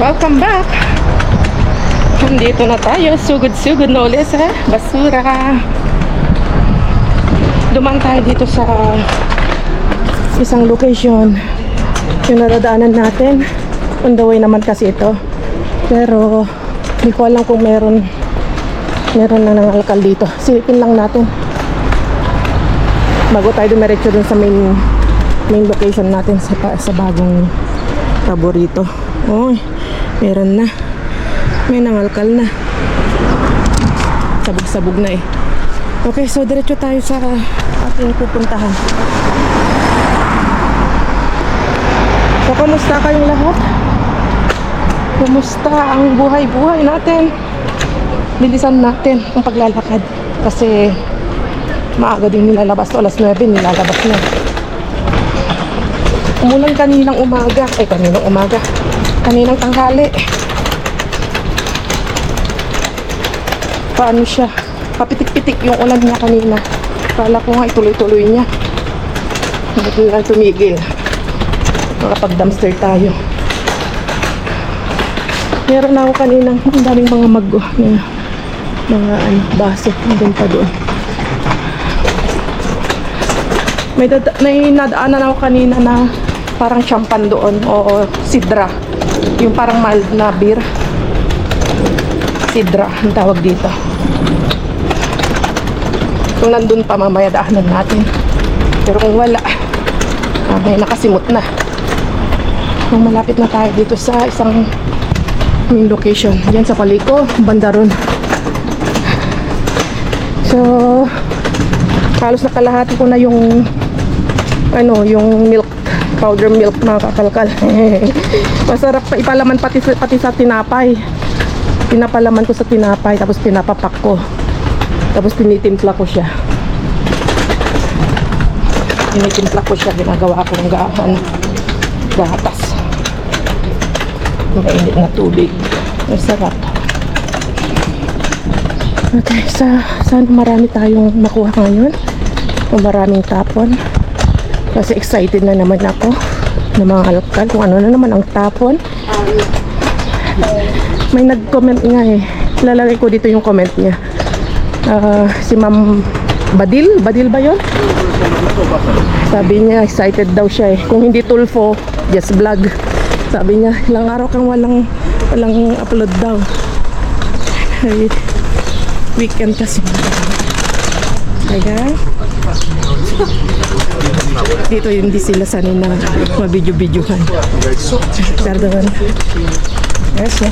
Welcome back! Nandito na tayo. Sugod-sugod na ulit sa basura. Dumaan tayo dito sa isang location. Yung nadadaanan natin. On the way naman kasi ito. Pero hindi ko alam kung meron na nangalkal dito. Silipin lang natin. Bago tayo dumiretso dun sa main location natin sa bagong paborito. Oy, meron na. May nangalkal na. Sabog-sabog na eh. Okay, so diretso tayo sa ating pupuntahan. So, kumusta kayong lahat? Kumusta ang buhay-buhay natin? Bilisan natin ang paglalakad. Kasi maaga din nilalabas. Alas 9 nilalabas na. Umulan kaninang umaga. Kaninang tanghali. Paano siya? Papitik-pitik yung ulan niya kanina. Kala ko nga ituloy-tuloy niya. Hindi ko lang tumigil. Makapag-dumpster tayo. Meron na ako kaninang ang daming mga baso. Doon pa doon. May nadaanan ako kanina na parang champagne doon o sidra. Yung parang mild na beer. Sidra ang tawag dito. Kung nandun pa, mamaya daanan natin. Pero kung wala, may nakasimot na. Kung malapit na tayo dito sa isang main location. Diyan sa Paliko, banda ron. So, halos nakalahati ko na yung milk, powder milk na kakalkal. Masarap pa ipalaman pati sa tinapay. Pinapalaman ko sa tinapay, tapos pinapapak ko. Tapos tinitimpla ko siya. Ginagawa ko ng gatas. Mainit na tubig. Masarap. Okay, sana marami tayong makuha ngayon. O maraming tapon. Kasi excited na naman ako na mga alkal. Kung ano na naman ang tapon. May nag-comment nga eh. Lalagay ko dito yung comment niya. Si Ma'am Badil ba yun? Sabi niya excited daw siya eh. Kung hindi tulfo, just vlog. Sabi niya ilang araw kang walang upload daw. Ay, weekend kasi. Kaya dito hindi sila sanay na mabidyo-bidyohan. Pardon. Yes.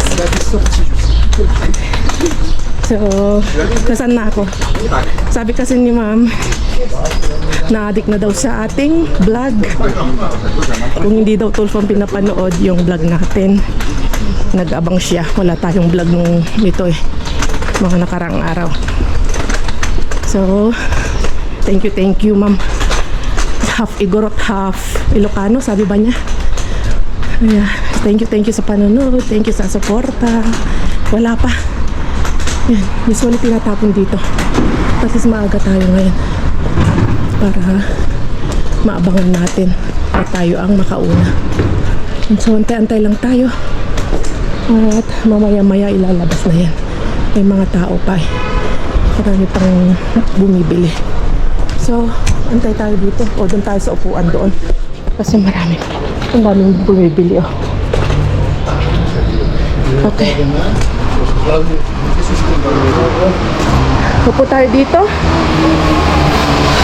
So, nasan na ako? Sabi kasi ni Ma'am, na-addict na daw sa ating vlog. Kung hindi daw tulfong pinapanood yung vlog natin, nag-abang siya. Wala tayong vlog nito eh, mga nakarang araw. So, thank you Ma'am. Half Igorot, half Ilocano, sabi ba niya? Yeah. Thank you sa panonood. Thank you sa suporta. Wala pa. Yan, usually tinatapon dito. At least maaga tayo ngayon para maabangan natin at tayo ang makauna. So, antay-antay lang tayo. At mamaya-maya ilalabas na yan. May mga tao pa eh. Marami pang bumibili. So, antay tayo dito. O doon tayo sa upuan doon. Kasi marami. Ang daming bumibili oh. Okay. Upo tayo dito.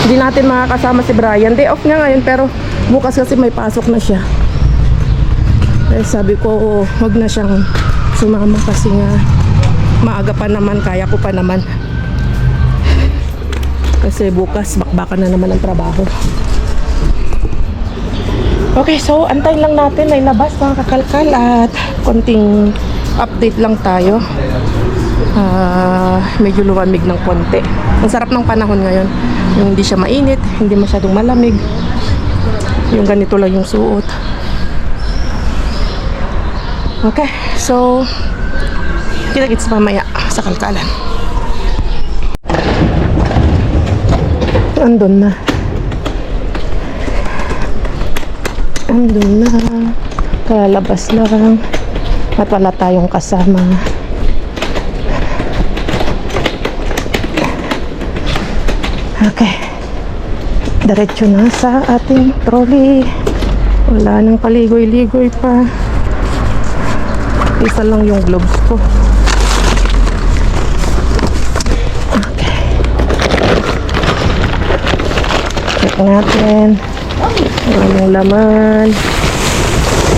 Hindi natin makakasama si Brian. Day off niya ngayon pero bukas kasi may pasok na siya. Eh, sabi ko wag na siyang sumama kasi nga maaga pa naman, kaya ko pa naman. Kasi bukas bakbakan na naman ang trabaho. Okay, so antayin lang natin na ilabas mga kakalkal at konting update lang tayo. Medyo luwamig ng konti. Ang sarap ng panahon ngayon. Yung hindi siya mainit, hindi masyadong malamig. Yung ganito lang yung suot. Okay, so kita-kits mamaya sa kalkalan. Andun na. Kalalabas lang. At wala tayong kasama. Okay. Diretso na sa ating trolley. Wala nang paligoy-ligoy pa. Isa lang yung gloves ko. Okay. Check natin. Walang laman.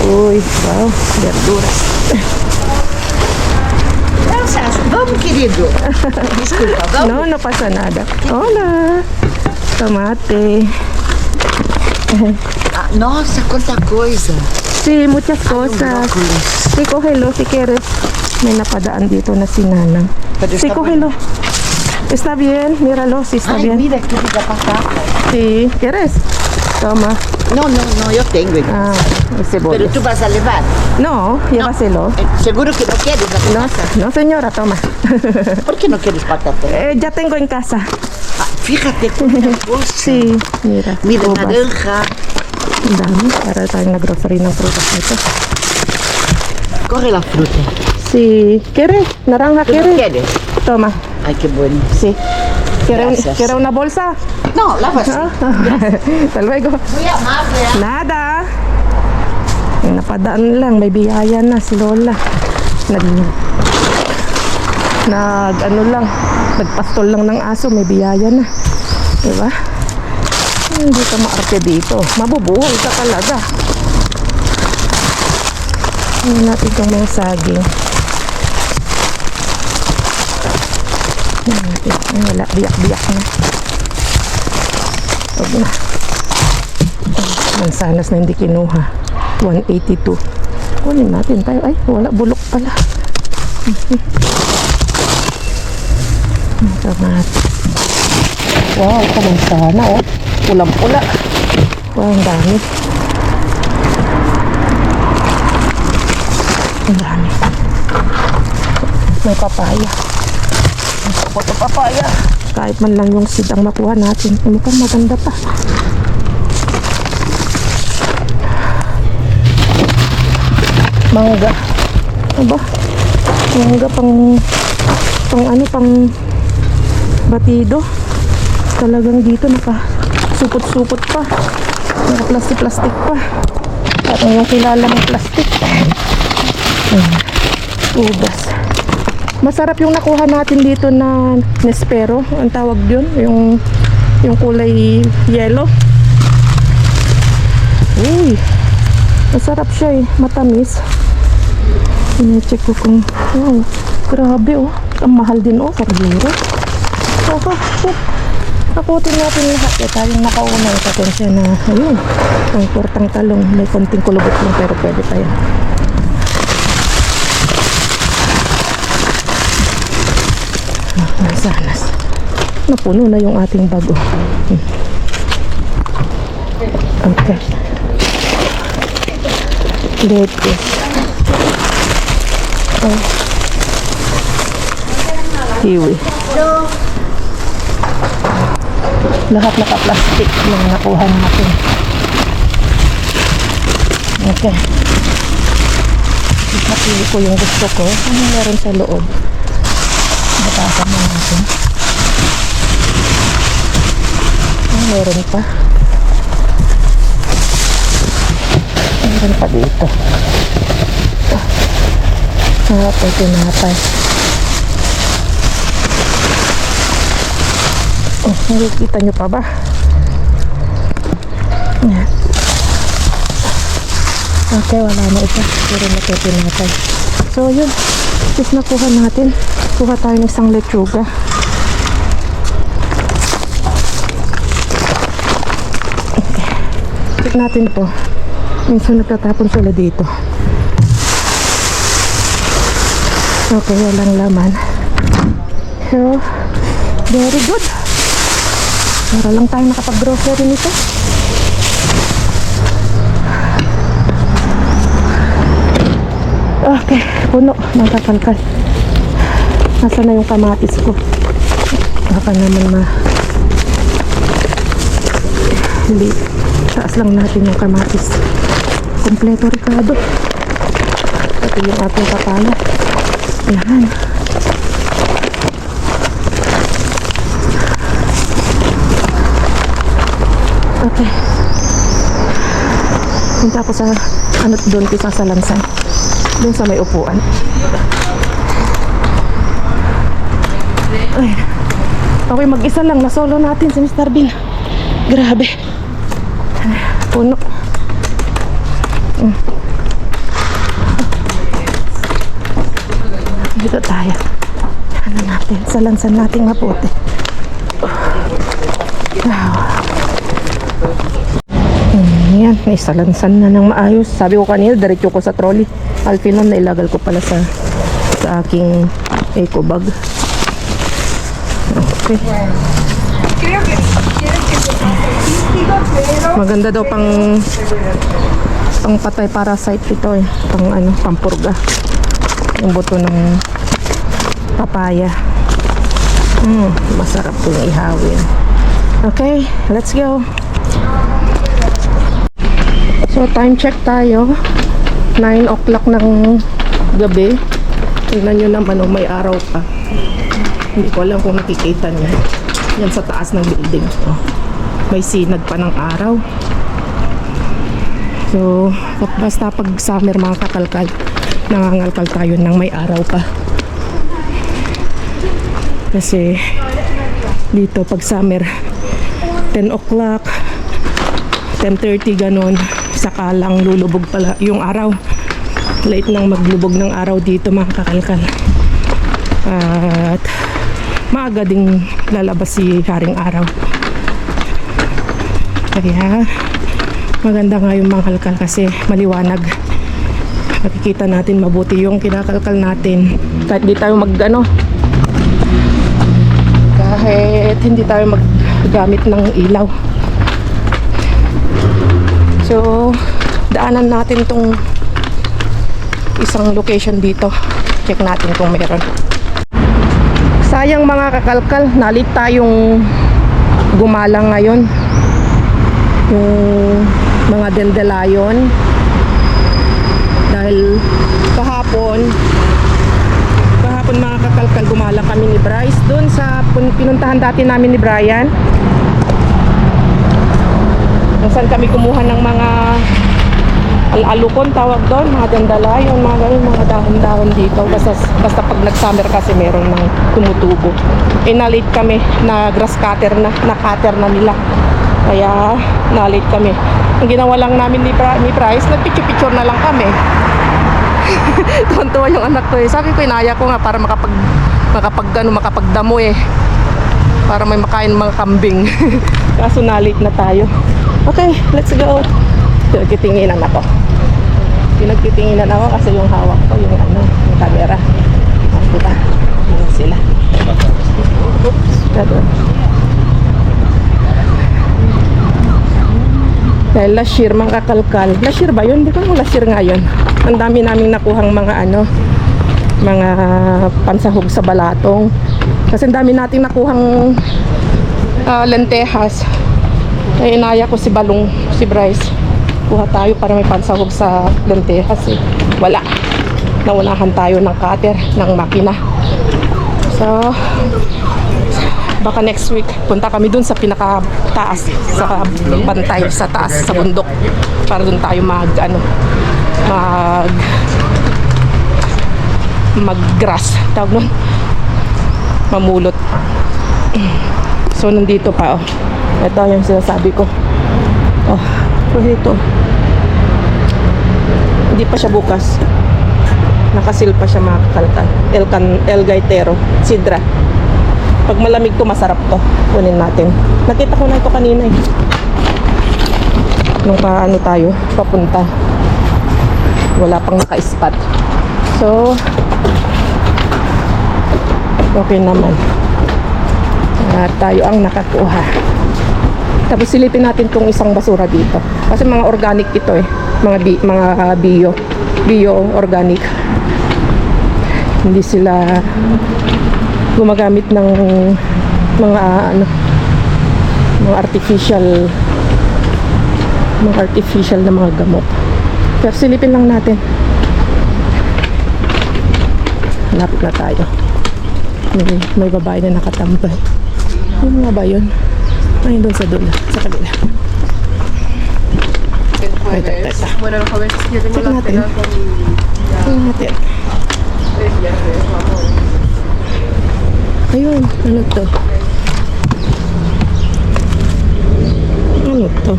Uy, wow. Verduras. Vamos, querido. Desculpa, vamos. No, no pasa nada. Hola. Tomate. Ah, nossa, quanta coisa. Sí, muchas cosas. brócolis. Sí, cógelo si quieres. May napadaan dito na si Nanang. Pero Sí, está cógelo. Está bien, míralo, sí está Ay, bien. mira que rica patata. Sí, ¿quieres? Toma. No, yo tengo. Ah, cebolla. Pero tú vas a levar. No, llévaselo. Seguro que no quieres la No, patata. no señora, toma. ¿Por qué no quieres patata? Ya tengo en casa. Ah, fíjate cuánta cosa. Sí, mira. Mira, uvas. naranja. Ang dami para tayong nag-grocery ng prutas nito. Coge la fruta. Sí, ¿quieres? Naranja, ¿Tú no ¿quieres? quieres? Toma, Ay, qué bueno. sí. Gracias. ¿Quiere una bolsa? No, lava así. Hasta luego. Muy amable. Nada. May napadaan lang, may biyaya na si Lola. Ano lang, nagpastol lang ng aso, may biyaya na. Diba? Hindi ka maarte dito. Mabubuhay ka talaga. Ano natin itong mga saging. Ano natin? Ay, wala, biyak-biyak na. Huwag na. Mansanas na hindi kinuha. 182. Kunin natin tayo. Ay, wala. Bulok pala. Kamati. Wow, kamansana oh. Pulang-pula. Wow, ang dami. Ang dami. May papaya. May papaya. Kahit man lang yung seed ang makuha natin. Mukhang maganda pa. Mangga. Aba? Mangga pang batido. Talagang dito supot-supot pa. Naka plastic pa. Parang yung kilala ng plastic. Ubas. Masarap yung nakuha natin dito na Nespero. Ang tawag yun. Yung kulay yellow. Uy. Masarap siya eh. Matamis. Ine-check ko kung... Wow. Grabe oh. Ang mahal din oh. Kardero. Takutin natin lahat. Tayong nakauna. Patensya na. Ayun. Ang portang talong. May konting kulubot lang pero pwede pa yan. Mansanas. Napuno na yung ating bago. Okay. Lettuce. Oh. Kiwi. Lahat naka-plastic yung nakuha natin. Okay. Napili ko yung gusto ko. Ano meron sa loob? Batasan mo natin. Meron pa. Meron pa dito. Tinapay. Nakikita nyo pa ba? Yan. Okay, wala na ito. Pero tinapay. So, yun. Tapos nakuha natin. Kuha tayo ng isang lechuga. Okay. Check natin to. Minsan nagtatapon sila dito. Okay, walang laman. So, very good. Para lang tayo nakapag-grocery nito. Okay, puno. Nakakalkal. Nasa na yung kamatis ko? Baka naman hindi. Taas lang natin yung kamatis. Kompleto Ricardo. Ito yung ating papaya. Yan. Okay. Punta ako sa doon kita sa lansan. Doon sa may upuan. Ay. Okay, mag-isa lang. Na-solo natin si Mr. Bill. Grabe. Puno. Dito tayo. Ano natin? Sa lansan nating maputi. Yan, may salansan na ng maayos. Sabi ko kanina, diretso ko sa trolley. Alfinon, nailagal ko pala sa aking eco bag. Okay. Maganda daw pang patay parasite ito eh. Pampurga. Yung buto ng papaya. Masarap itong ihawin. Okay, let's go. So, time check tayo. 9 o'clock ng gabi. Tingnan nyo naman, may araw pa. Hindi ko alam kung nakikita nyo. Yan sa taas ng building. May sinag pa ng araw. So, basta pag summer mga kakalkal, nangangalkal tayo ng may araw pa. Kasi, dito pag summer, 10 o'clock, 10:30 ganon, saka lang lulubog pala yung araw. Late nang maglubog ng araw dito mga kakalkal. At maaga ding lalabas si Haring Araw. Kaya maganda nga yung mga kalkal kasi maliwanag. Makikita natin mabuti yung kinakalkal natin. Kahit hindi tayo kahit hindi tayo maggamit ng ilaw. So, daanan natin tong isang location dito. Check natin kung meron. Sayang mga kakalkal, nalit tayong gumalang ngayon. Yung mga dandelion. Dahil kahapon mga kakalkal, gumalang kami ni Bryce doon sa pinuntahan dati namin ni Brian. Kung saan kami kumuha ng mga al-alukon tawag doon, mga dandelion, mga ganun, mga dahon-dahon dito. Basta pag nag-summer kasi meron ng tumutubo. Nalit kami na grass cutter na nila. Kaya nalit kami. Ang ginawa lang namin ni Bryce, nagpicture-picture na lang kami. Tuwan-tuwa yung anak ko eh. Sabi ko, inaya ko nga para makapagdamo eh. Para may makain mga kambing. Kaso nalit na tayo. Okay, let's go. Pinagtitinginan ako kasi yung hawak ko, yung camera. Diba? Yun sila. Oops, dahil last year, mga kakalkal. Last year ba yun? Hindi ko lang last year nga yun. Ang dami naming nakuhang mga pansahog sa balatong. Kasi ang dami nating nakuhang lentehas. Ay inaya ko si Bryce. Kuha tayo para may pansahog sa lentehas eh. Wala. Naunahan tayo ng cutter, ng makina. So, baka next week punta kami dun sa pinakataas, sa bantay, sa taas, sa bundok, para dun tayo mag-grass, tawag nun, mamulot. So nandito pa ito yung sinasabi ko. Dito hindi pa siya bukas, nakasil pa siya mga kakalkal. El Gaitero Sidra. Pag malamig to, masarap to. Kunin natin. Nakita ko na ito kanina eh. Nung tayo, papunta. Wala pang naka-spot. So, okay naman. Tayo ang nakakuha. Tapos silipin natin tong isang basura dito. Kasi mga organic ito eh. Mga bio organic. Hindi sila gumagamit ng mga artificial na mga gamot. Pero silipin lang natin. Lapit na tayo. May babae na nakatambay. Ano nga ba yun? Ay, doon sa dulo. Sa kabila. Ay, tata. Bueno, los jóvenes yo tengo Check la natin. cena con Tingnan natin. vamos. Ayun, ano to? Ano to?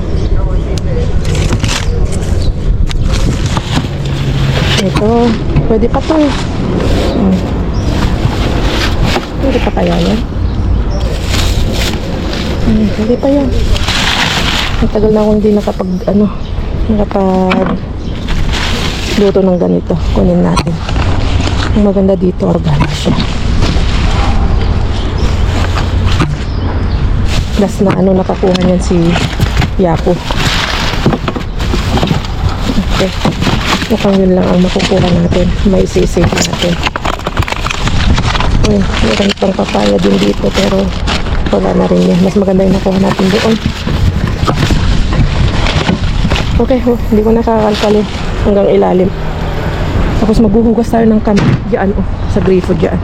Ito, pwede pa to eh. Pwede pa kaya yan? Pwede pa yan. Matagal na akong hindi nakapag luto ng ganito. Kunin natin. Ang maganda dito, organic siya. Last na nakakuha niyan si Yapo. Okay. Mukhang yun lang ang makukuha natin. May sisig natin. Uy, meron pang papaya din dito pero wala na rin yan. Mas maganda yung nakuha natin doon. Okay, hindi ko nakakalkali hanggang ilalim. Tapos maghuhugas tayo ng kamay dyan, sa grifo dyan.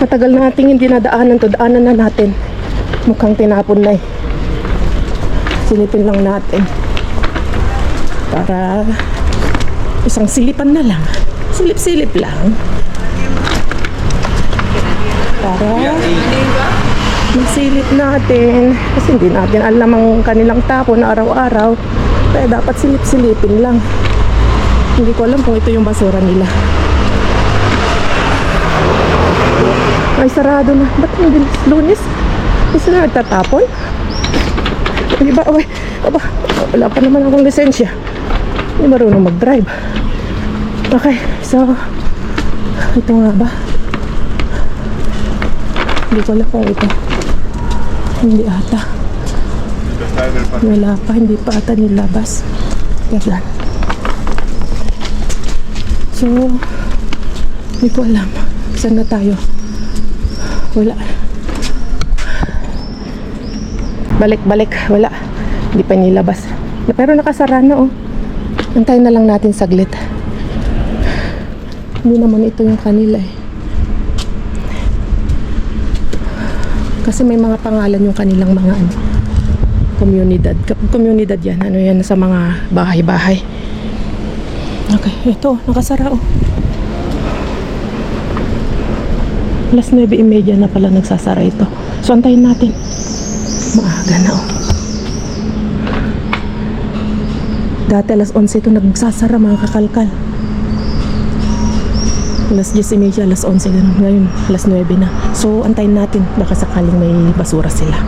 Matagal na nating hindi nadaanan to. Daanan na natin. Mukhang tinapon na eh. Silipin lang natin. Para isang silipan na lang. Silip-silip lang. Para masilip natin. Kasi hindi natin alam ang kanilang tapon na araw-araw. Kaya dapat silip-silipin lang. Hindi ko alam kung ito yung basura nila. Ay, sarado na. Ba't hindi Lunes? Isa na nagtatapon? Di ba? Aba, wala pa naman akong lisensya. Hindi marunong mag-drive. Okay, so ito nga ba? Hindi ko alam kung ito. Hindi ata. Wala pa, hindi pa ata nilabas. Yan. So, hindi ko alam. Saan na tayo? Wala. Balik. Wala. Hindi pa nilabas. Pero nakasara na oh. Antayin na lang natin saglit. Hindi naman ito yung kanila eh. Kasi may mga pangalan yung kanilang mga komunidad. Komunidad yan. Ano yan sa mga bahay-bahay. Okay. Ito. Nakasara oh. Alas 9:30 na pala nagsasara ito. So, antayin natin. Maaga na oh. Dati alas 11 ito nagsasara mga kakalkal. Alas 10:30, alas 11 ganun. Ngayon, alas 9 na. So, antayin natin. Baka sakaling may basura sila.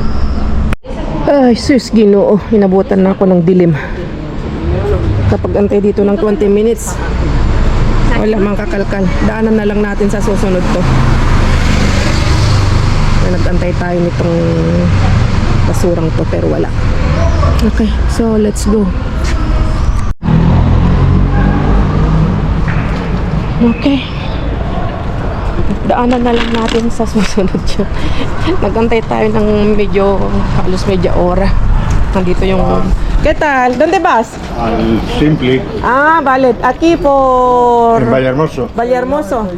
Ay, sus, Ginoo. Inabutan na ako ng dilim. Kapag antay dito ng 20 minutes, wala mga kakalkal. Daanan na lang natin sa susunod to. Nag-antay tayo nitong basurang to pero wala. Okay, so let's go. Okay. Daanan na lang natin sa susunod yun. Nag-antay tayo ng halos media ora. Nandito yung... ¿Qué tal? ¿Dónde vas? Al Simpli, Ah, vale. Aquí por... en Vallehermoso. Vallehermoso.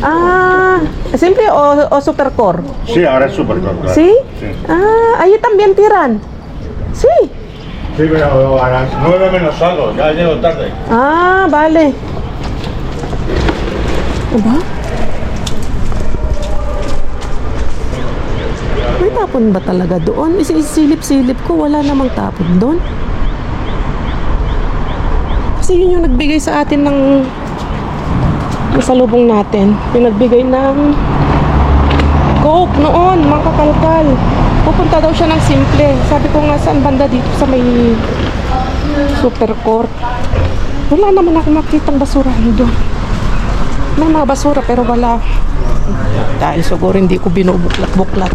Ah, ¿simple o supercore? Sí, ahora es Supercore, claro. ¿Sí? Sí. Ah, ahí también tiran. Sí. Sí, pero a las 9 menos salgo, ya llego tarde. Ah, vale. Aba? May tapon ba talaga doon? Isisilip-silip ko, wala namang tapon doon. Kasi yun yung nagbigay sa atin ng salubong natin. Yung nagbigay ng Coke noon, mga kakalkal. Pupunta daw siya ng simple. Sabi ko nga, saan banda dito sa may Supercore? Wala naman ako makitang basurahan doon. May mga basura pero wala Dahil siguro hindi ko binubuklat-buklat.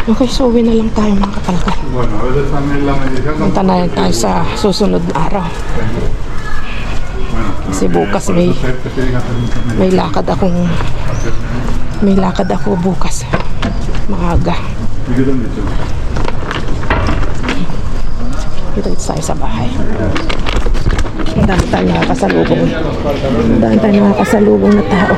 Okay, so uwi na lang tayo mga kakalkal. Bueno, a veces también la medición... Punta na lang tayo sa susunod na araw. Bueno, Kasi bukas may lakad ako bukas. Maaga. Dito tayo sa bahay. Ang dami tayong nakakasalubong. Ang dami tayong nakakasalubong na tao.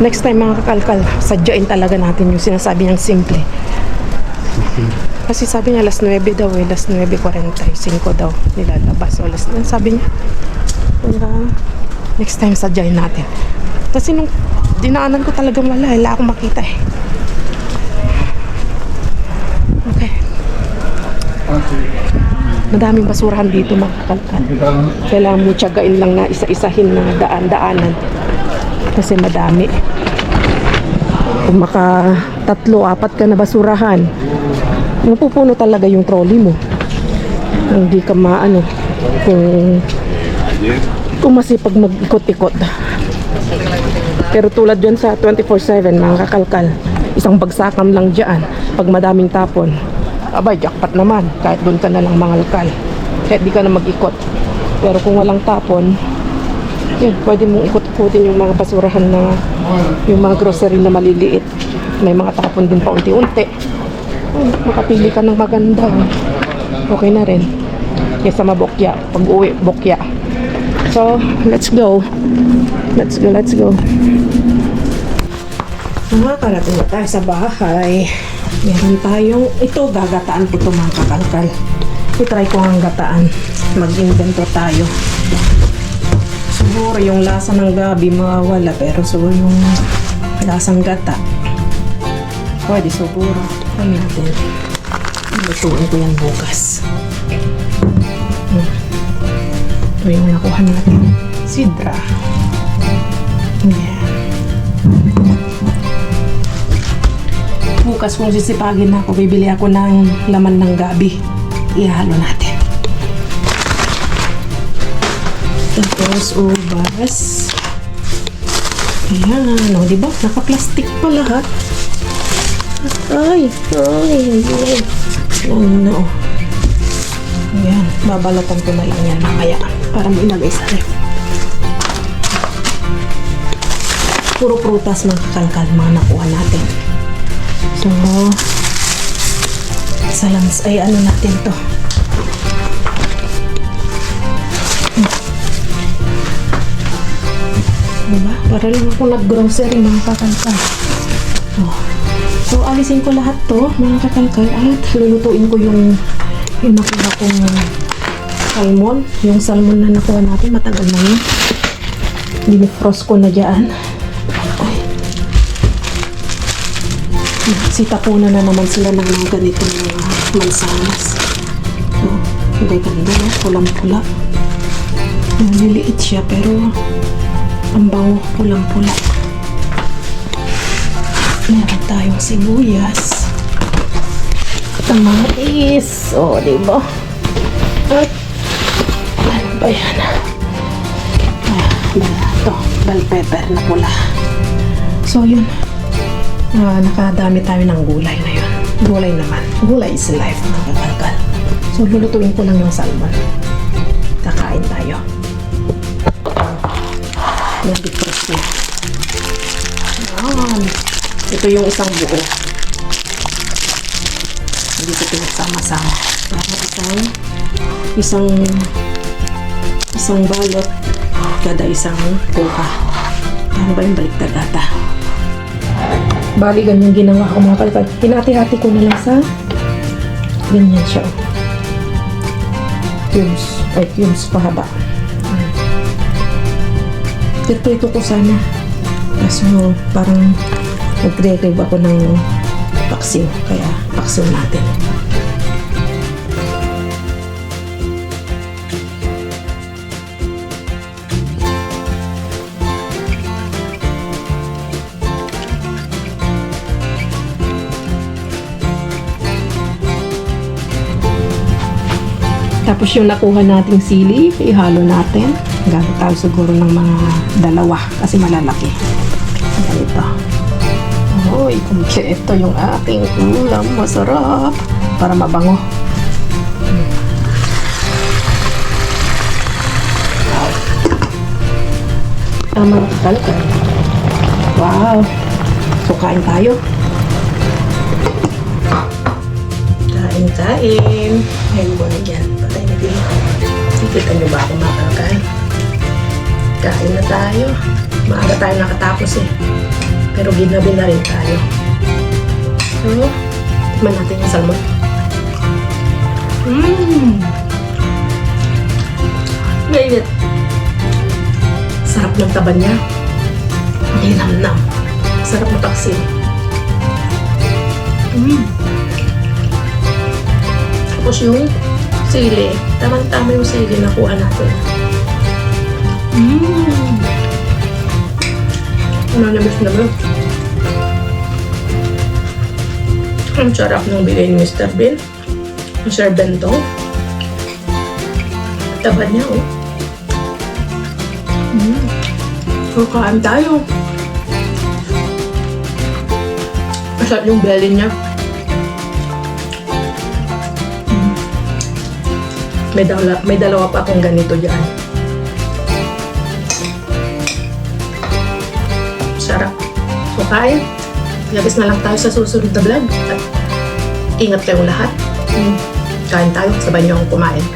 Next time mga kakalkal, sadyain talaga natin yung sinasabi niyang simple. Kasi sabi niya alas 9 daw alas 9:45 daw nilalabas. O alas 9 sabi niya. Kaya, next time sadyain natin. Kasi nung dinaanan ko talagang wala akong makita eh. Okay. Madaming basurahan dito mga kakalkal. Kailangan mo tiyagain lang na isa-isahin na daan-daanan. Kasi madami. Kung maka 3-4 ka na basurahan, mapupuno talaga yung trolley mo. Hindi ka maano kung masipag mag-ikot-ikot. Pero tulad dyan sa 24/7 mga kakalkal, isang bagsakan lang dyan. Pag madaming tapon, abay, jackpot naman. Kahit doon ka na lang mangalkal. Kahit di ka na mag-ikot. Pero kung walang tapon, yun, pwede mong ikot-ikutin yung mga basurahan na yung mga grocery na maliliit. May mga tapon din pa unti-unti. Makapili ka ng maganda. Okay na rin. Kesa mabokya. Pag uwi, bokya. So, let's go. Let's go. Nakakarating na tayo sa bahay. Meron tayong, ito gagataan ko ito mga kakalkal. I-try ko ang gataan. Mag-invento tayo. Siguro yung lasa ng gabi mawawala, pero siguro yung lasang gata pwede siguro. Kami natin. Lutuin ko yan bukas. Ito yung nakuha natin. Sidra. Yeah. Bukas kung sisipagin ako, bibili ako ng laman ng gabi. Ihalo natin. Tapos ubas. Ayan, o diba? Naka-plastic pa lahat. Ay. Ano. Ayan, babalatan ko na lang yan mamaya para mailagay sa ref. Puro prutas mga kakalkal mga nakuha natin. So, ay ano natin to. Diba? Para lang ako nag-grocery mga kakalkal. So, alisin ko lahat to mga kakalkal at lulutuin ko yung nakuha kong salmon. Yung salmon na nakuha natin, matagal na yun. Dinifrost ko na dyan. Ay. Sitapunan na naman sila ng mga ganitong mga mansanas. So, hindi ganda, no? Pulang-pula. Liliit siya pero ang bango, pulang-pula. Meron tayong sibuyas. Kamatis. O, diba? At, ano ba yan? Ito, bell pepper na pula. So, yun. Nakadami tayo ng gulay na yun. Gulay naman. Gulay is life, mga kakalkal. So, lulutuin ko lang yung salmon. Kakain tayo. Nag-defrost na. Ayan. Ito yung isang buo. Hindi ko pinagsama-sama. Isang balot kada isang kuka. Ano ba yung baliktad ata? Bali, ganyan ginawa ko mga kalkal. Hinati-hati ko na lang sa ganyan siya. Cubes pahaba. Ito ko sana. Kaso parang nag-crave ako ng paksiw. Kaya paksiw natin. Tapos yung nakuha nating sili, ihalo natin. Gamit tayo siguro ng mga 2 kasi malalaki. Ganito. Uy, kumpleto yung ating ulam. Masarap. Para mabango. Tamang kalkan. Wow. So, kain tayo. Kain. Ayun mo na dyan. Patay na din. Nakikita niyo ba ako makalkan? Kain na tayo. Maaga tayo nakatapos eh. Pero ginabi na rin tayo. So, tikman natin yung salmon. Mainit. Sarap ng taba niya. Hinam-nam. Sarap na paksin. Tapos yung sili. Tamang-tama yung sili na kuha natin. Namis naman. Ang sarap ng bigay ni Mr. Bean. Ang serbento. Taba niya, oh. Kakain tayo. Masarap yung belly niya. May dalawa pa akong ganito dyan. Sarap. So, kain. Labis na lang tayo sa susunod na vlog. At ingat kayong lahat. Kain tayo. Sabay niyo akong kumain.